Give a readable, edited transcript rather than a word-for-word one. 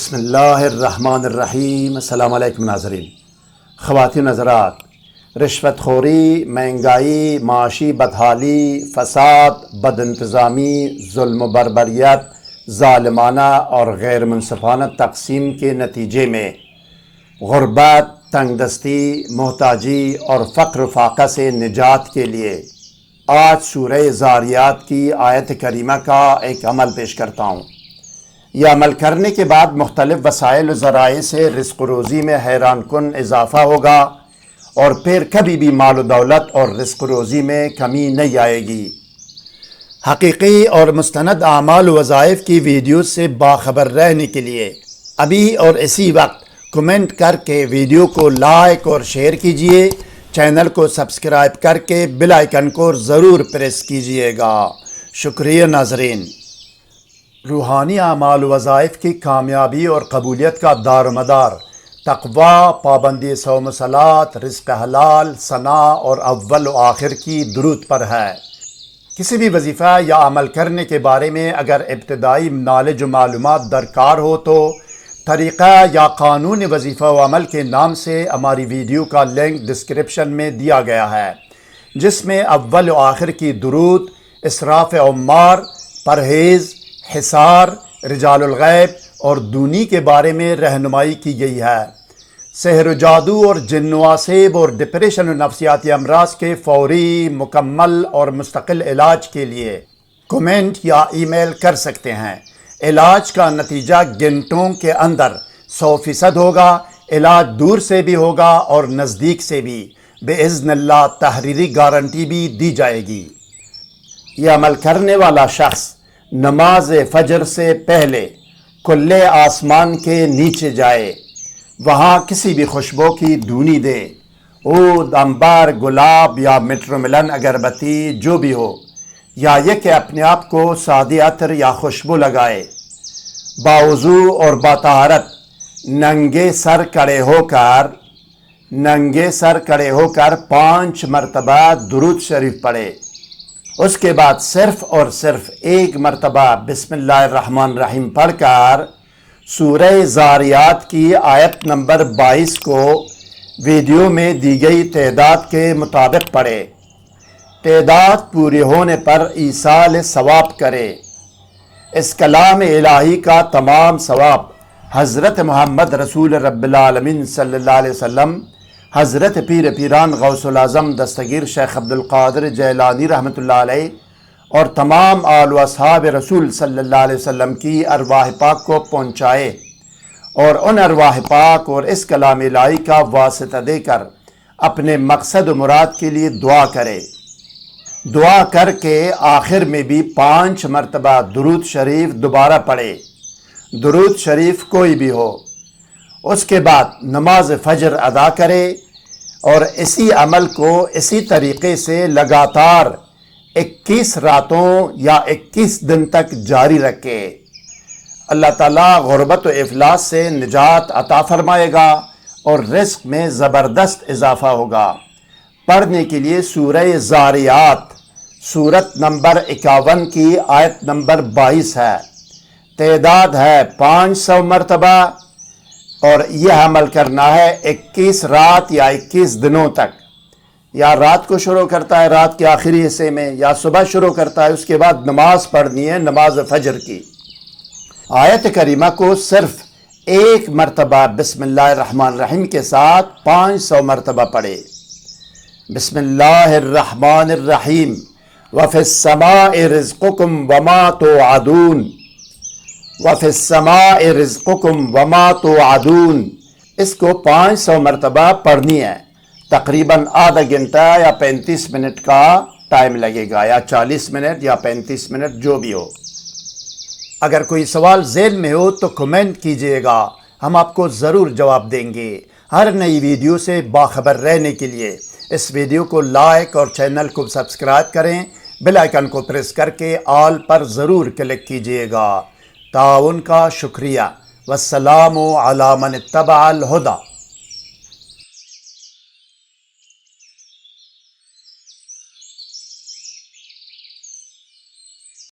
بسم اللہ الرحمن الرحیم۔ السلام علیکم ناظرین۔ خواتین حضرات، رشوت خوری، مہنگائی، معاشی بدحالی، فساد، بد انتظامی، ظلم و بربریت، ظالمانہ اور غیر منصفانہ تقسیم کے نتیجے میں غربت، تنگ دستی، محتاجی اور فقر و فاقہ سے نجات کے لیے آج سورہ ذاریات کی آیت کریمہ کا ایک عمل پیش کرتا ہوں۔ یہ عمل کرنے کے بعد مختلف وسائل و ذرائع سے رزق و روزی میں حیران کن اضافہ ہوگا اور پھر کبھی بھی مال و دولت اور رزق و روزی میں کمی نہیں آئے گی۔ حقیقی اور مستند اعمال و وظائف کی ویڈیوز سے باخبر رہنے کے لیے ابھی اور اسی وقت کمنٹ کر کے ویڈیو کو لائک اور شیئر کیجئے، چینل کو سبسکرائب کر کے بیل آئیکن کو ضرور پریس کیجئے گا۔ شکریہ ناظرین۔ روحانی اعمال و وظائف کی کامیابی اور قبولیت کا دار و مدار تقویٰ، پابندی صوم و صلاۃ، رزق حلال، ثناء اور اول و آخر کی درود پر ہے۔ کسی بھی وظیفہ یا عمل کرنے کے بارے میں اگر ابتدائی نالج و معلومات درکار ہو تو طریقہ یا قانون وظیفہ و عمل کے نام سے ہماری ویڈیو کا لنک ڈسکرپشن میں دیا گیا ہے، جس میں اول و آخر کی درود، اسراف عمار، پرہیز، حصار، رجال الغیب اور دونی کے بارے میں رہنمائی کی گئی ہے۔ سحر و جادو اور جن و عصیب اور ڈپریشن و نفسیاتی امراض کے فوری، مکمل اور مستقل علاج کے لیے کمنٹ یا ای میل کر سکتے ہیں۔ علاج کا نتیجہ گھنٹوں کے اندر 100% ہوگا۔ علاج دور سے بھی ہوگا اور نزدیک سے بھی، باذن اللہ تحریری گارنٹی بھی دی جائے گی۔ یہ عمل کرنے والا شخص نماز فجر سے پہلے کھلے آسمان کے نیچے جائے، وہاں کسی بھی خوشبو کی دھونی دے، عود، عنبر، گلاب یا میٹروملن اگربتی جو بھی ہو، یا یہ کہ اپنے آپ کو سادی عطر یا خوشبو لگائے، باوضو اور باطہارت ننگے سر کڑے ہو کر 5 مرتبہ درود شریف پڑھے۔ اس کے بعد صرف اور صرف ایک مرتبہ بسم اللہ الرحمن الرحیم پڑھ کر سورہ ذاریات کی آیت نمبر 22 کو ویڈیو میں دی گئی تعداد کے مطابق پڑھے۔ تعداد پوری ہونے پر ایصال ثواب کرے۔ اس کلام الہی کا تمام ثواب حضرت محمد رسول رب العالمین صلی اللہ علیہ وسلم، حضرت پیر پیران غوث العظم دستگیر شیخ عبدالقادر جیلانی رحمۃ اللہ علیہ اور تمام آل و اصحاب رسول صلی اللہ علیہ وسلم کی ارواح پاک کو پہنچائے، اور ان ارواح پاک اور اس کلام الہی کا واسطہ دے کر اپنے مقصد و مراد کے لیے دعا کرے۔ دعا کر کے آخر میں بھی 5 مرتبہ درود شریف دوبارہ پڑھے، درود شریف کوئی بھی ہو۔ اس کے بعد نماز فجر ادا کرے اور اسی عمل کو اسی طریقے سے لگاتار 21 راتوں یا 21 دن تک جاری رکھے۔ اللہ تعالیٰ غربت و افلاس سے نجات عطا فرمائے گا اور رزق میں زبردست اضافہ ہوگا۔ پڑھنے کے لیے سورہ ذاریات سورت نمبر 51 کی آیت نمبر 22 ہے۔ تعداد ہے 500 مرتبہ، اور یہ عمل کرنا ہے 21 رات یا 21 دنوں تک۔ یا رات کو شروع کرتا ہے رات کے آخری حصے میں، یا صبح شروع کرتا ہے، اس کے بعد نماز پڑھنی ہے نماز فجر کی۔ آیت کریمہ کو صرف ایک مرتبہ بسم اللہ الرحمن الرحیم کے ساتھ 500 مرتبہ پڑھے۔ بسم اللہ الرحمن الرحیم وفی السماء رزقکم وما توعدون، وفی السماء رزقکم وما توعدون۔ اس کو 500 مرتبہ پڑھنی ہے۔ تقریباً آدھا گھنٹہ یا 35 منٹ کا ٹائم لگے گا، یا 40 منٹ یا 35 منٹ جو بھی ہو۔ اگر کوئی سوال ذہن میں ہو تو کمنٹ کیجئے گا، ہم آپ کو ضرور جواب دیں گے۔ ہر نئی ویڈیو سے باخبر رہنے کے لیے اس ویڈیو کو لائک اور چینل کو سبسکرائب کریں، بیل آئیکن کو پریس کر کے آل پر ضرور کلک کیجئے گا۔ تعاون کا شکریہ۔ والسلام علی من اتبع الہدی۔